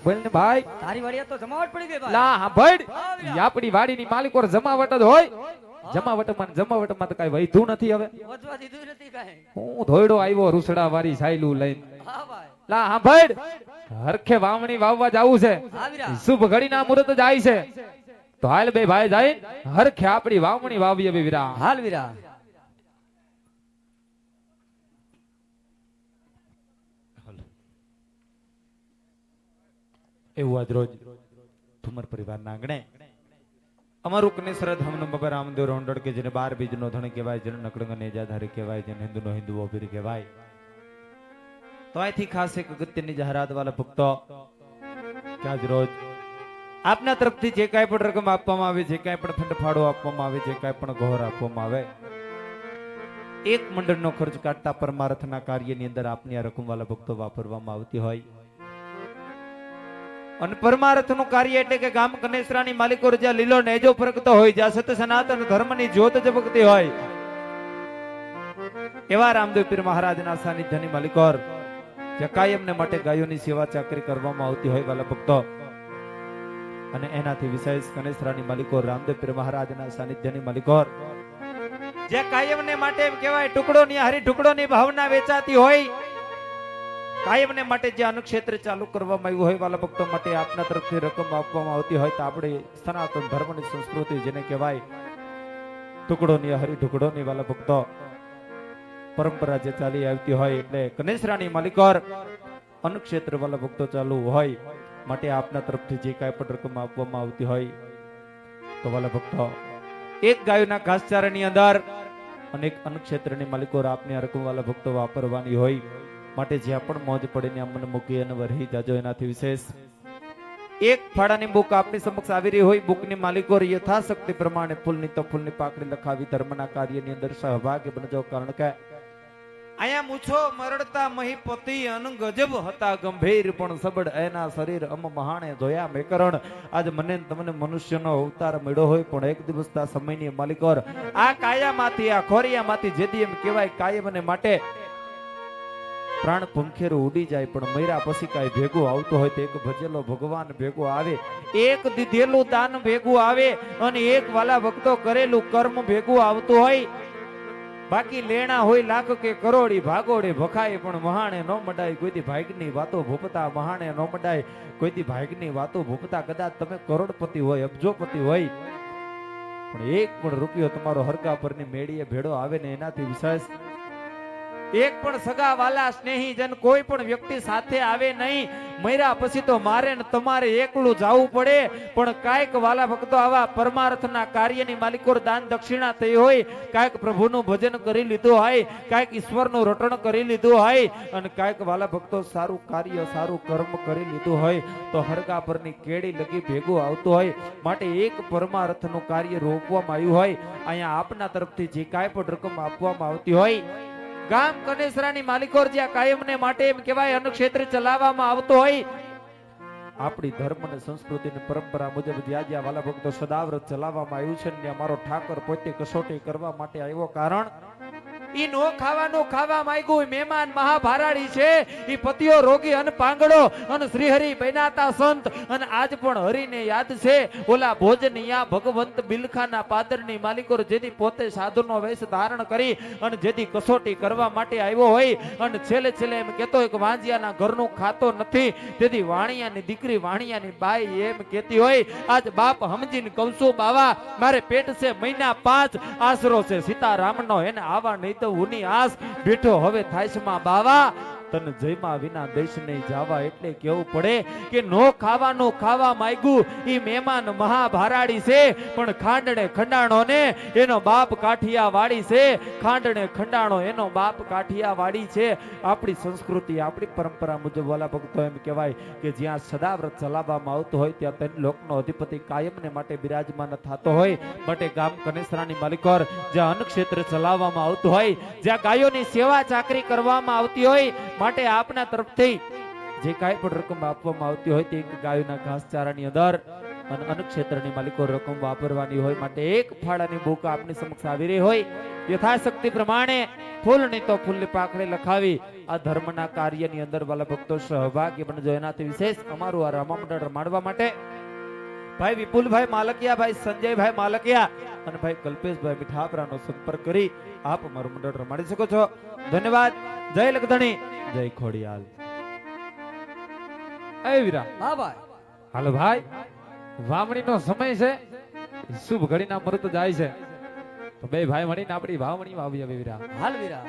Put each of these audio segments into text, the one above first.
બોલ ને ભાઈ તારી વાડીએ તો જમાવટ પડી ગઈ ભાઈ લા હા ભડ આપણી વાડીની માલિકો જમાવટ જ હોય જમાવટમાં તો કઈ વૈધું નથી હવે વધવા દીધું નથી કાઈ હું ધોયડો આવ્યો રૂસડા વાળી સાયલું લઈને હા ભાઈ લા હા ભડ હરખે વાવણી વાવવા જાવું છે હા વીરા શુભ ઘડીના મુહૂર્ત જાય છે તો હાલ બે ભાઈ જાય હરખે આપણી વાવણી વાવીએ બે વીરા હાલ વીરા એવું આજ રોજ ઠુમર પરિવારના આંગણે અમારું કનેસર ધામનો બાબા રામદેવ રોંડળ કે જેને 12 બીજનો ધણ કહેવાય, જેને નકળંગ નેજાધારી કહેવાય, જેને હિન્દુનો હિન્દુ ઓભીર કહેવાય. તો અહીંથી ખાસ એક અગત્યની જાહેરાત વાળા ભક્તો કે આજ રોજ આપના તરફથી જે કાંઈ પણ રકમ આપવામાં આવે, જે કાંઈ પણ ફંડ આપવામાં આવે, જે કાંઈ પણ ગોહર આપવામાં આવે, એક મંડળનો ખર્ચ કાઢતા પરમાર્થના કાર્યની અંદર આપની આ રકમ વાળા ભક્તો વાપરવામાં આવતી હોય. અને પરમાર્થનું કાર્ય એટલે કે ગામ કનેસરાની માલિકો જ્યાં લીલો નેજો ફરકતો હોય, જ્યાં સત સનાતન ધર્મની જ્યોત ઝબકતી હોય, એવા રામદેવ પીર મહારાજના સાનિધ્યની માલિકોર જ્યાં કાયમને માટે ગાયોની સેવા ચાકરી કરવામાં આવતી હોય વાલા ભક્તો, અને એનાથી વિશેષ કનેસરાની માલિકોર રામદેવ પીર મહારાજના સાનિધ્યની માલિકોર જ્યાં કાયમને માટે એમ કહેવાય ટુકડોની હારી ટુકડોની ભાવના વેચાતી હોય, કાયમને માટે જે અનુક્ષેત્ર ચાલુ કરવામાં આવ્યું હોય વાલા ભક્તો માટે આપના તરફથી રકમ આપવામાં આવતી હોય, તો આપણે સનાતન ધર્મની સંસ્કૃતિ જેને કહેવાય ટુકડોની હરી ટુકડોની વાલા ભક્તો પરંપરા જે ચાલી આવતી હોય, એટલે કનેસરાની માલિકોર અનુક્ષેત્ર વાલા ભક્તો ચાલુ હોય માટે આપના તરફથી જે કાંઈ પણ રકમ આપવામાં આવતી હોય, તો વાલા ભક્તો એક ગાયોના ઘાસચારાની અંદર અનેક અનુક્ષેત્રની માલિકોર આપની આ રકમ વાલા ભક્તો વાપરવાની હોય માટે જ્યાં પણ મોજ પડીને અમને મૂકી અને વરહી જાજો. એનાથી વિશેષ એક ફાળાની બુક આપની સમક્ષ આવી રહી હોય, બુકની માલિકો યથાશક્તિ પ્રમાણે ફૂલની તો ફૂલની પાકડી લખાવી ધર્મના કાર્યની અંદર સહભાગી બનજો. કારણ કે આયા મૂછો મરડતા મહીપતિ અન ગજબ હતા ગંભીર, પણ સબડ એના શરીર અમ મહાણે જોયા મેકરણ. આજ મને તમને મનુષ્યનો અવતાર મળ્યો હોય, પણ એક દિવસના સમયની માલિકોર આ કાયામાંથી આ ખોરિયામાંથી જેદી એમ કહેવાય કાયમને માટે પ્રાણ પંખેરો ઉડી જાય, પણ મૈરા પછી કાંઈ ભેગું આવતું હોય તો એક ભજેલો ભગવાન ભેગું આવે, એક દીધેલું દાન ભેગું આવે, અને એક વાલા ભક્તો કરેલું કર્મ ભેગું આવતું હોય. બાકી લેણા હોય લાખ કે કરોડી ભાગોડે ભખાય, પણ મહાણે નો મડાય કોઈથી ભાગની વાતો ભૂપતા, મહાણે નો મડાય કોઈથી ભાગની વાતો ભૂપતા. કદાચ તમે કરોડપતિ હોય, અબજોપતિ હોય, પણ એક પણ રૂપિયો તમારો હરકા પરની મેળીએ ભેડો આવે ને એનાથી વિશેષ એક પણ સગા વાલા સ્નેહી જન કોઈ પણ વ્યક્તિ સાથે આવે નહીં. મર્યા પછી તો મારે ને તમારે એકલું જવું પડે, પણ કાંઈક વાલા ભક્તો આવા પરમાર્થના કાર્યની માલિકોર દાન દક્ષિણા થઈ હોય, કાંઈક પ્રભુનું ભજન કરી લીધું હોય, કાંઈક ઈશ્વરનું રટણ કરી લીધું હોય, અને કાંઈક વાલા ભક્તો સારું કાર્ય સારું કર્મ કરી લીધું હોય, તો હરકા પરની કેડી લગી ભેગું આવતું હોય. માટે એક પરમાર્થનું કાર્ય રોકવામાં આવ્યું હોય. અહીંયા આપના તરફથી જે કાંઈ પણ રકમ આપવામાં આવતી હોય, ગામ કનેસરાની માલિકોર જ્યાં કાયમને માટે એમ કહેવાય અનુક્ષેત્ર ચલાવવામાં આવતો હોય, આપણી ધર્મ અને સંસ્કૃતિની પરંપરા મુજબ જ્યાં જ્યાં વાલા ભક્તો સદાવ્રત ચલાવવામાં આવ્યું છે, ને અમારો ઠાકર પોતે કસોટી કરવા માટે આવ્યો. કારણ ઈ નો ખાવાનું ખાવા માંગ્યું, મહેમાન મહાભારાડી છે, ઈ પતિઓ રોગી અને પાંગડો અને શ્રીહરિ બૈનાતા સંત, અને આજ પણ હરિને યાદ છે. ઓલા ભોજનિયા ભગવંત બિલખાના પાદરની માલિકો જેથી પોતે સાધુનો વેશ ધારણ કરી અને જેથી કસોટી કરવા માટે આવ્યો હોય, અને છેલ્લે છેલ્લે એમ કહેતો હોય કે વાંજિયાના ઘરનું ખાતો નથી, તેથી વાણિયાની દીકરી વાણિયાની બાઈ એમ કહેતી હોય, આજ બાપ સમજીને કહું છું બાવા, મારે પેટ છે મહિના 5, આશરો છે સીતારામનો, એને આવા નહીં તો ઉની આસ બેઠો હવે થાય છે માં બાવા, તન જયમાં વિના દેશ નહીં જાવા. એટલે કેવું પડે કે નો ખાવાનું ખાવા માંગ્યું, ઈ મહેમાન મહાભારાડી છે, પણ ખાંડણે ખંડાણો ને એનો બાપ કાઠિયા વાડી છે, ખાંડણે ખંડાણો એનો બાપ કાઠિયા વાડી છે. આપણી સંસ્કૃતિ આપણી પરંપરા મુજબ વાલા ભક્તો એમ કહેવાય કે જ્યાં સદાવ્રત ચલાવવામાં આવતું હોય, ત્યાં તેન લોકનો અધિપતિ કાયમને માટે બિરાજમાન થતો હોય. માટે ગામ કનેસરાની માલિકોર જ્યાં અન્નક્ષેત્ર ચલાવવામાં આવતું હોય, જ્યાં ગાયોની સેવા ચાકરી કરવામાં આવતી હોય, માટે આપના તરફથી જે કાંઈ પણ રકમ આપવામાં આવતી હોય તે એક ગાયોના ઘાસચારાની અંદર અને અન્નક્ષેત્રની માલિકો રકમ વાપરવાની હોય. માટે એક ફાળાની બુક આપની સમક્ષ આવી રહી હોય, યથાશક્તિ પ્રમાણે ફૂલની તો ફૂલની પાકડી લખાવી આ ધર્મના કાર્યની અંદર વાલા ભક્તો સહભાગી બનજો. એનાથી વિશેષ અમારું આ રામા મંડળ રમાડવા માટે ભાઈ વિપુલભાઈ માલકિયા, ભાઈ સંજયભાઈ માલકિયા અને ભાઈ કલ્પેશભાઈ મીઠાપરાનો સંપર્ક કરી આપ અમારું મંડળ રમાડી શકો છો. ધન્યવાદ. જય લખધણી, જય ખોડિયાલ. એ વીરા, હા ભાઈ. હાલો ભાઈ, વાવણીનો સમય છે, શુભ ઘડીના મૃત જાય છે, તો બે ભાઈ મળીને આપણી વાવણી વાવી હવે વીરા. હાલ વીરા.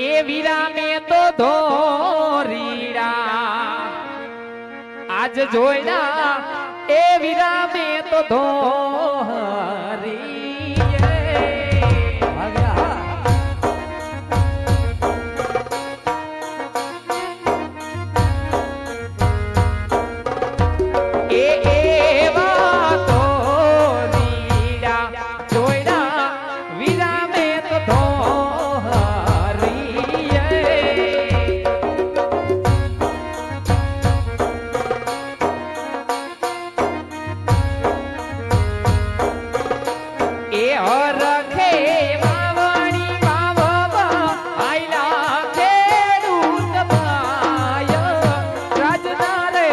એ વીરા મે તો ધોરીડા આજ જોઈના, એ વીરા મે તો ધોરી. હા વીરા હા. એવા તો રીડા જોઈના, વીરા મે તો ધોરી. એ હરખે વાવણી વાવવા આયલા ખેડૂત ભાય, રાજના રે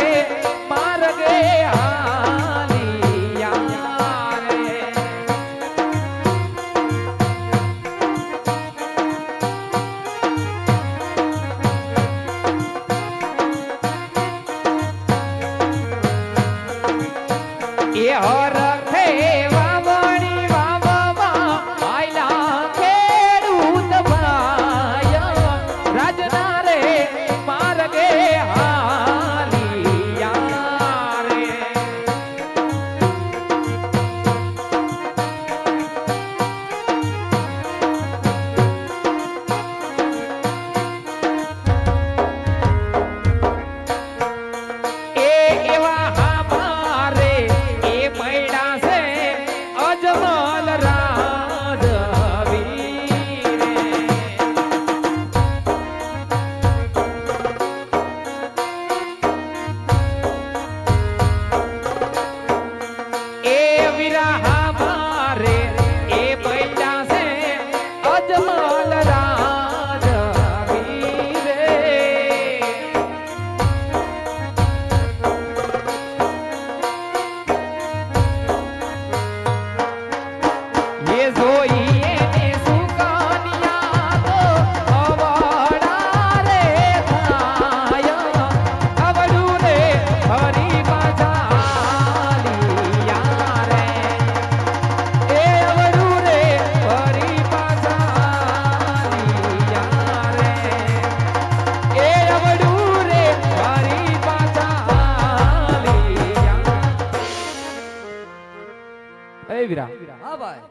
માર્ગે હાલિયા રે. એ હરખે વાવણી વાવવા આયલા ખેડૂત ભાય, રાજના રે માર્ગે હાલિયા રે. એ એવા હામારે એ મૈડા છે અજમલ રાજવીરે. એ વીરા હામારે એ મૈડા છે અજમલ રાજવીરે. ये जोइए ने सुकानिया तो अवड़ा रे थाया, अवड़ू रे हरी बाजालिया रे. ए अवड़ू रे हरी बाजालिया रे. ए अवड़ू रे हरी बाजालिया. ए वीरा, હા ભાઈ.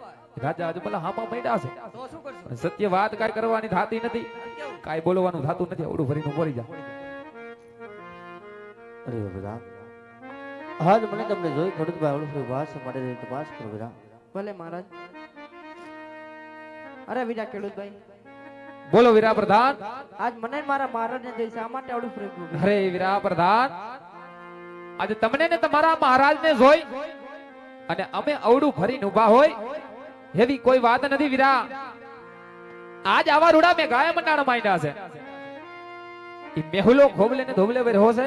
રાજા આજે પેલા હામા મૈડા છે, તો શું કરશું? સત્ય વાત કાંઈ કરવાની થાતી નથી, કેવું? કાંઈ બોલવાનું થાતું નથી, આવડું ભરીને બોલી જા. અરે બધા આજ મને તમને જોઈ ખડુભાઈ આવડું વાસ માટે તપાસ કરો બધા. ભલે મહારાજ. અરે વીરા ખેડૂતભાઈ, બોલો વીરા પ્રધાન. આજ મને મારા મહારાજને જોઈ શા માટે આવડું ફરી ગયું? અરે વીરા પ્રધાન, આજે તમને ને તમારા મહારાજને જોઈ અને અમે અવડું ભરીને ઊભા હોય એવી કોઈ વાત નથી વીરા. આજ આવા રૂડા મેં ગાય મંડાણ માંડ્યા છે, ઈ મેહુલો ખોબલે ને ધોબલે વેર હોશે,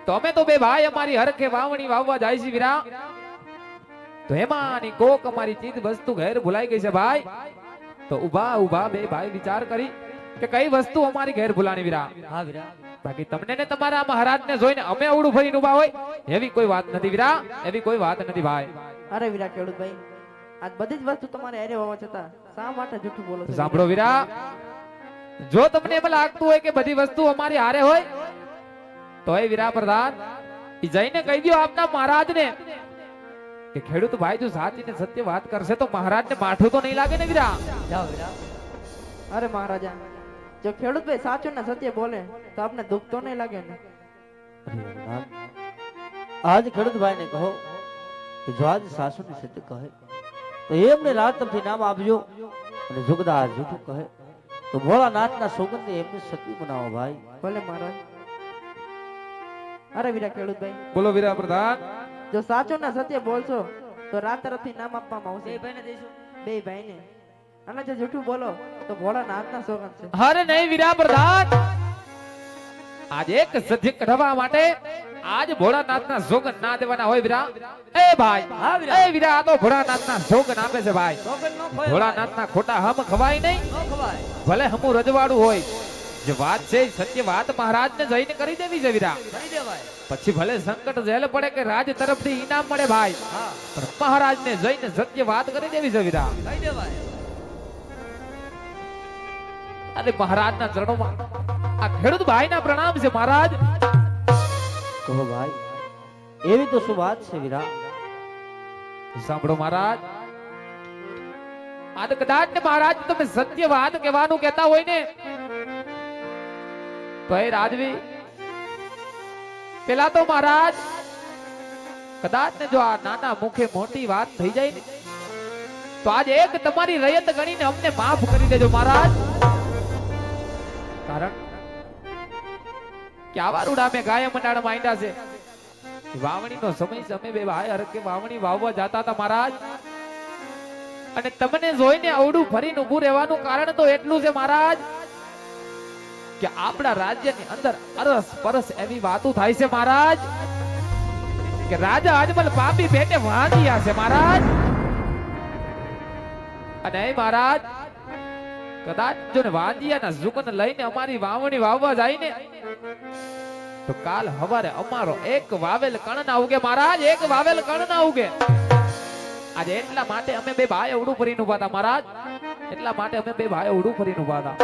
તો અમે તો બે ભાઈ અમારી હરખે વાવણી વાવવા જાય છે વીરા. તો એમાંની કોક અમારી ચીજ વસ્તુ ઘેર ભૂલાઈ ગઈ છે ભાઈ. તો ઉભા ઉભા બે ભાઈ વિચાર કરી કે કઈ વસ્તુ અમારી ઘેર ભૂલાણી વીરા. હા વીરા. બાકી તમને ને તમારા મહારાજ ને જોઈને અમે અવડું ફરીને ઉભા હોય એવી કોઈ વાત નથી વીરા, એવી કોઈ વાત નથી ભાઈ. અરે વીરા ખેડૂતભાઈ, આજ બધી જ વસ્તુ તમારે હારે હોવા છતાં શા માટે જૂઠું બોલો છો? સાંભળો વીરા, જો તમને એમ લાગતું હોય કે બધી વસ્તુ અમારી હારે હોય તો એ વીરા પ્રધાન ઈ જઈને કહી દો આપના મહારાજ ને કે ખેડૂત ભાઈ જો સાચી ને સત્ય વાત કરશે તો મહારાજ ને માઠું તો નહીં લાગે ને વીરા. જાઓ વીરા. અરે મહારાજા, જો ખેડૂતભાઈ સાચું ને સત્ય બોલે તો આપને દુઃખ તો નહીં લાગે ને? અરે ભગવાન, આજ ખડુભાઈ ને કહો કે જો આજ સાસુ ને સત્ય કહે તો એમને રાત તરફથી નામ આપજો, અને જુગદાર જૂઠું કહે તો ભોળાનાથના સોગંદે એમને સતી બનાવો ભાઈ. ભલે મહારાજ. અરે વીરા ખેડૂતભાઈ, બોલો વીરા પ્રધાન. જો સાચું ને સત્ય બોલશો તો રાત તરફથી નામ આપવામાં આવશે બે ભાઈને દઈશું. બે ભાઈને. અને જો જૂઠું બોલો તો ભોળાનાથના સોગંદ છે. અરે નહીં વીરા પ્રધાન, આજ એક સત્ય કઢવા માટે આજ ભોળાનાથના સોગંદ ના દેવાના હોય વીરા. એ ભાઈ, હા વીરા. એ વીરા, આ તો ભોળાનાથના સોગંદ આપે છે ભાઈ. સોગંદ નો ખોય ભોળાનાથના ખોટા હમ ખવાય નહીં. નો ખવાય. ભલે હમું રજવાડું હોય, જે વાત છે એ સત્ય વાત મહારાજને જઈને કરી દેવી છે વીરા. કરી દેવાય. પછી ભલે સંકટ જેલ પડે કે રાજ તરફથી ઇનામ મળે ભાઈ, હા, પણ મહારાજને જઈને સત્ય વાત કરી દેવી છે વીરા. કહી દેવાય. અને મહારાજના ચરણોમાં આ ખેડૂત ભાઈના પ્રણામ છે મહારાજ. કહો ભાઈ, એવી તો શું વાત છે વીરા? સાંભળો મહારાજ, આ તો કદાચ ને મહારાજ તમે સત્ય વાત કહેવાનું કહેતા હોય ને તો એ રાજવી પેલા તો મહારાજ કદાચ ને જો આ નાના મુખે મોટી વાત થઈ જાય ને તો આજ એક તમારી રયત ગણીને અમને માફ કરી દેજો મહારાજ. કારણ કે આવા રૂડા મેં ગાય મંડાણ માંડ્યા છે. વાવણીનો સમય છે, અમે બે ભાઈ હરકે વાવણી વાવવા જતા હતા મહારાજ. અને તમને જોઈને અવડું ફરીને ઊભું રહેવાનું કારણ તો એટલું છે મહારાજ કે આપણા રાજ્યની અંદર અરસ પરસ એવી વાતો થાય છે મહારાજ કે રાજા અજમલ પાપી બેટે વાંધ્યા છે મહારાજ. અને એ મહારાજ કદાચ જો ને વાંદિયાના ઝુકન લઈને અમારી વાવણી વાવવા જાય ને તો કાલ હવારે અમારો એક વાવેલ કણ ના ઉગે મહારાજ, એક વાવેલ કણ ના ઉગે. આજે એટલા માટે અમે બે ભાઈ ઉડું ફરીને ઉભા હતા મહારાજ. એટલા માટે અમે બે ભાઈ ઉડું ફરીને ઉભા હતા.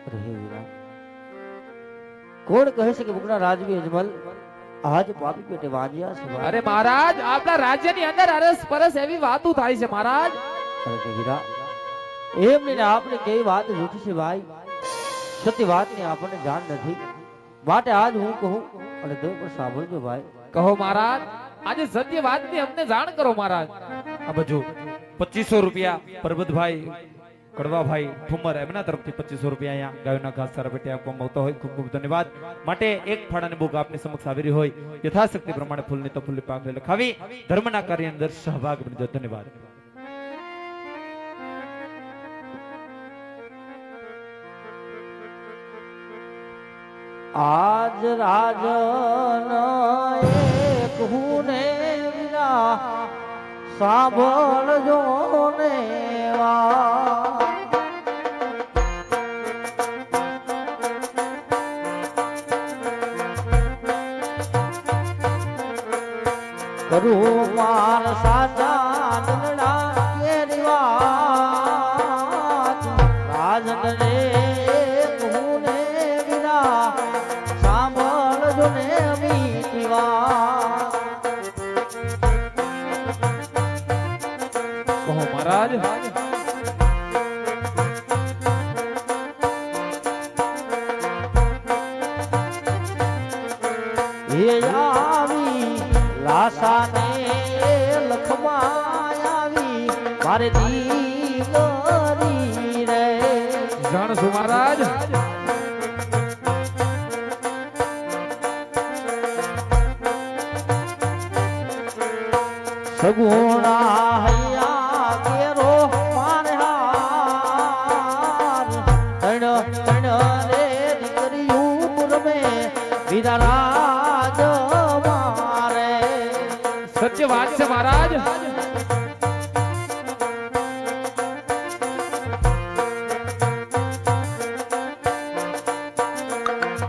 અરે હે વીરા, કોણ કહે છે કે મુકના રાજવી અજમલ આજ પાપી પેટે વાંજ્યા છે ભાઈ? અરે મહારાજ, આપણા રાજ્યની અંદર અરસ પરસ એવી વાતો થાય છે મહારાજ. અરે કે વીરા, એમ ને આપણે કેવી વાત જૂઠી છે ભાઈ? સત્ય વાતની આપણને જાણ નથી, માટે આજ હું કહું અને તમે પણ સાંભળજો ભાઈ. કહો મહારાજ, આજે સત્ય વાતની અમને જાણ કરો મહારાજ. આ બાજુ 2500 રૂપિયા પરબતભાઈ કડવાભાઈ ઠુમર એમના તરફથી 2500 રૂપિયા અહીંયા ગાયોના ઘાસ સારા પેટે આપવામાં આવતા હોય. ખૂબ ખૂબ ધન્યવાદ. માટે એક ફાળાની બુક આપની સમક્ષ આવી રહી હોય, યથાશક્તિ પ્રમાણે ફૂલની તો ફૂલની પાંખડી લખાવી ધર્મના કાર્યની અંદર સહભાગ બનજો. ધન્યવાદ. આજ રાજન એક હું ને વીરા સાંભળજો ને વા. કરું માર સાચા નગડા કેરી વાત રાજન રે હું ને વીરા સાંભળજો ને મીઠી વાત. કહો મહારાજ. હે આવી લાસાને લખમાં આવી મારે દીકરી રે. જાણશું મહારાજ. સગુણા હૈયા કેરો મારે હાર તણ તણ રે દીકરીયું રમે વીરા રાજ મારે. સત્ય વાત છે મહારાજ.